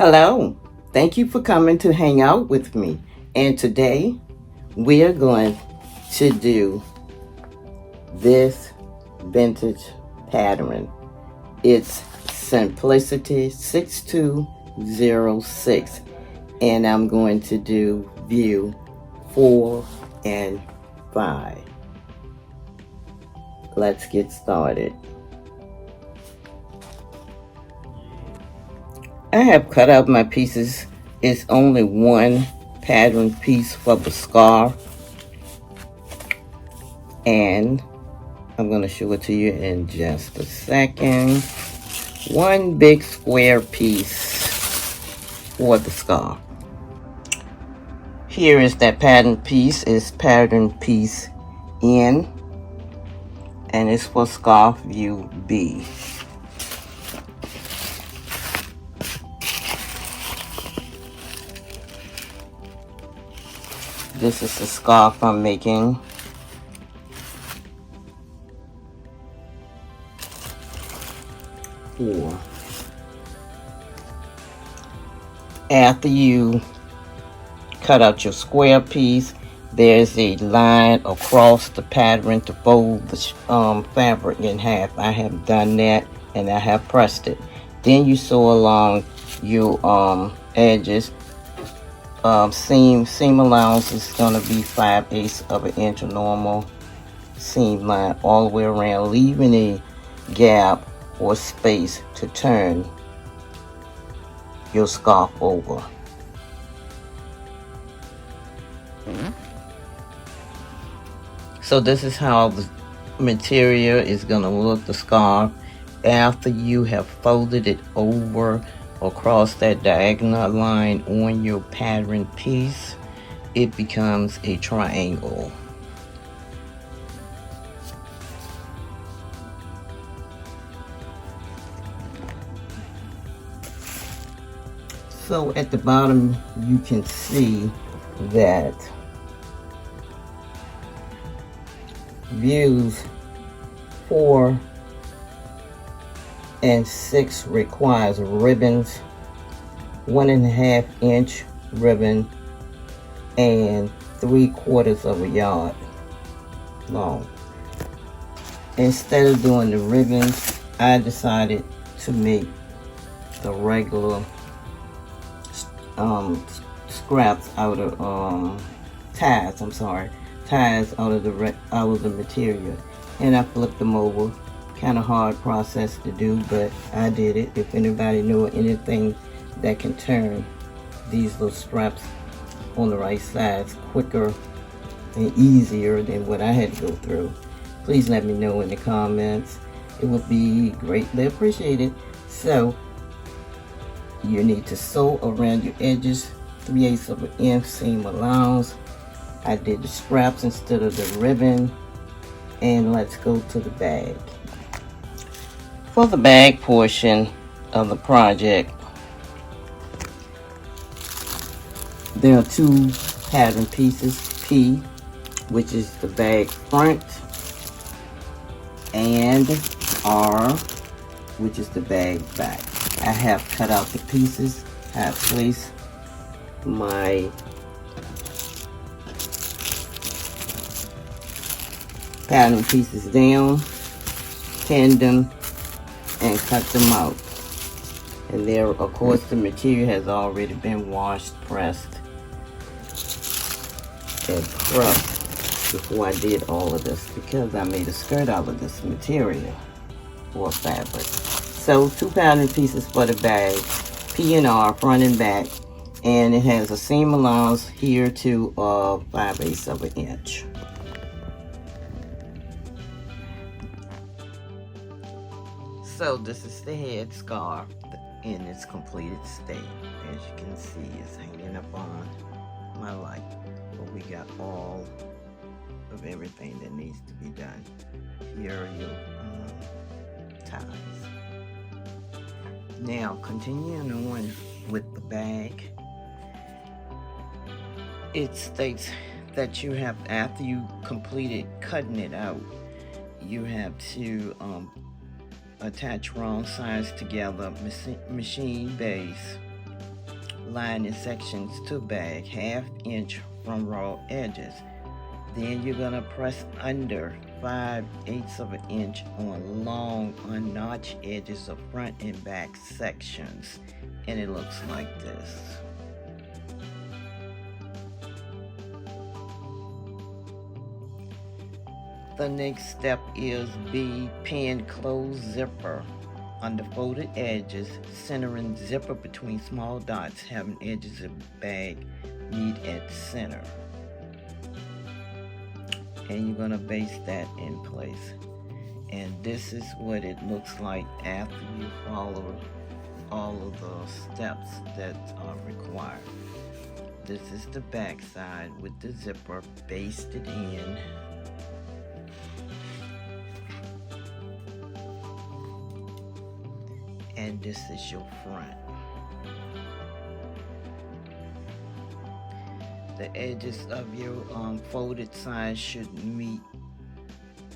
Hello, thank you for coming to hang out with me. And today we are going to do this vintage pattern. It's Simplicity 6206, and I'm going to do view 4 and 5. Let's get started. I have cut out my pieces. It's only one pattern piece for the scarf, and I'm going to show it to you in just a second. One big square piece for the scarf. Here is that pattern piece. It's pattern piece N, and it's for scarf view B. This is the scarf I'm making. Four. After you cut out your square piece, there's a line across the pattern to fold the fabric in half. I have done that, and I have pressed it. Then you sew along your edges. Seam allowance is going to be 5/8 of an inch of normal seam line all the way around, leaving a gap or space to turn your scarf over. So this is how the material is going to look, the scarf, after you have folded it over across that diagonal line on your pattern piece. It becomes a triangle. So at the bottom you can see that views 4 and 6 requires ribbons, 1.5 inch ribbon and 3/4 of a yard long. Instead of doing the ribbons, I decided to make the regular scraps out of ties out of the material, and I flipped them over. Kind of hard process to do, but I did it. If anybody knew anything that can turn these little straps on the right sides quicker and easier than what I had to go through, please let me know in the comments. It would be greatly appreciated. So you need to sew around your edges, 3/8 of an inch seam allowance. I did the straps instead of the ribbon. And let's go to the bag. For the bag portion of the project, there are two pattern pieces, P, which is the bag front, and R, which is the bag back. I have cut out the pieces. I have placed my pattern pieces down, pinned them, and cut them out. And there, of course, the material has already been washed, pressed, and scrubbed before I did all of this, because I made a skirt out of this material or fabric. So 2 pattern pieces for the bag, P and R, front and back, and it has a seam allowance here to 5/8 of an inch. So this is the head scarf in its completed state. As you can see, it's hanging up on my light, but we got all of everything that needs to be done. Here are your ties. Now continuing on with the bag, it states that you have, after you completed cutting it out, you have to attach wrong sides together, machine base, lining sections to bag, 1/2 inch from raw edges. Then you're gonna press under 5/8 of an inch on long unnotched edges of front and back sections. And it looks like this. The next step is bead pin close zipper. On the folded edges, centering zipper between small dots, having edges of bag meet at center. And you're gonna base that in place. And this is what it looks like after you follow all of the steps that are required. This is the back side with the zipper basted in. And this is your front. The edges of your folded side should meet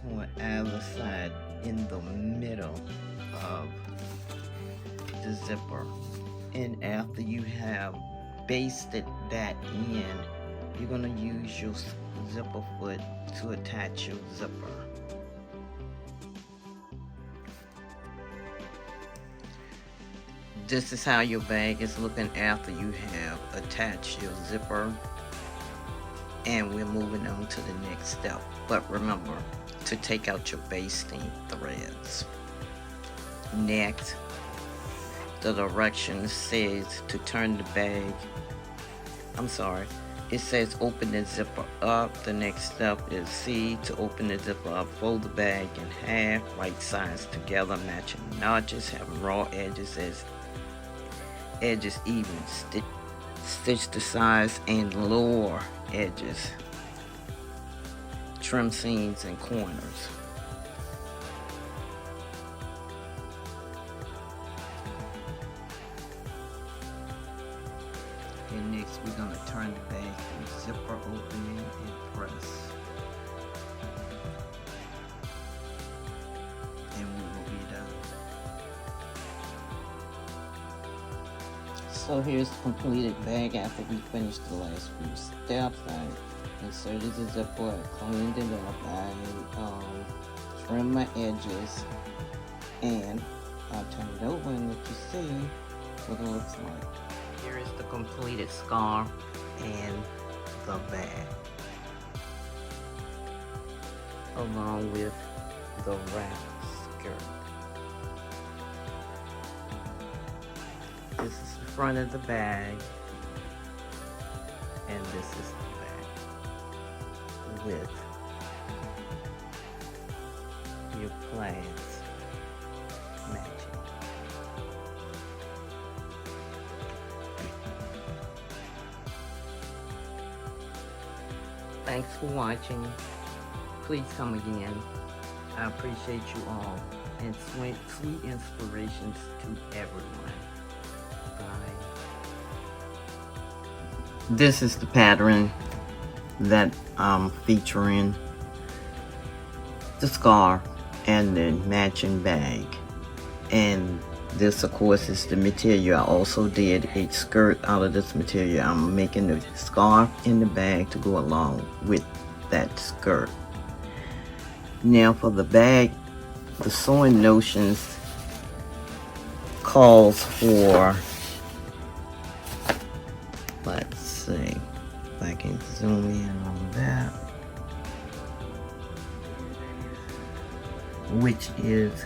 on either side in the middle of the zipper. And after you have basted that in, you're going to use your zipper foot to attach your zipper. This is how your bag is looking after you have attached your zipper. And we're moving on to the next step. But remember to take out your basting threads. Next, the direction says to turn the bag. It says open the zipper up. The next step is C, to open the zipper up. Fold the bag in half, right sides together, matching notches, having raw edges as edges even. Stitch the sides and lower edges. Trim seams and corners. And next we're going to turn the bag through zipper opening and press. And we will be done. So here's the completed bag after we finished the last few steps. I inserted the zipper, I cleaned it up, I trimmed my edges, and I'll turn it over and let you see what it looks like. Here is the completed scarf and the bag, along with the wrap skirt. This is the front of the bag, and this is the back with your plaids matching. Thanks for watching. Please come again. I appreciate you all, and sweet inspirations to everyone. This is the pattern that I'm featuring, the scarf and the matching bag. And this, of course, is the material. I also did a skirt out of this material. I'm making the scarf and the bag to go along with that skirt. Now for the bag, the Sewing Notions calls for, let's see if I can zoom in on that, which is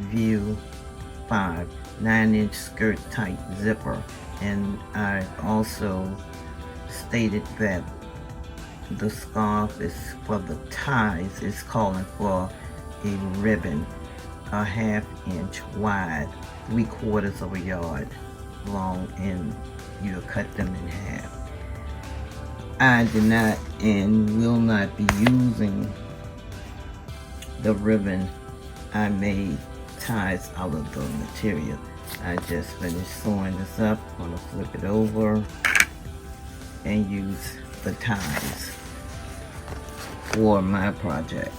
view 5, 9-inch skirt tight zipper. And I also stated that the scarf is for the ties, is calling for a ribbon, a 1/2 inch wide, 3/4 of a yard long, and you'll cut them in half. I did not and will not be using the ribbon. I made ties out of the material. I just finished sewing this up. I'm gonna flip it over and use the ties for my project.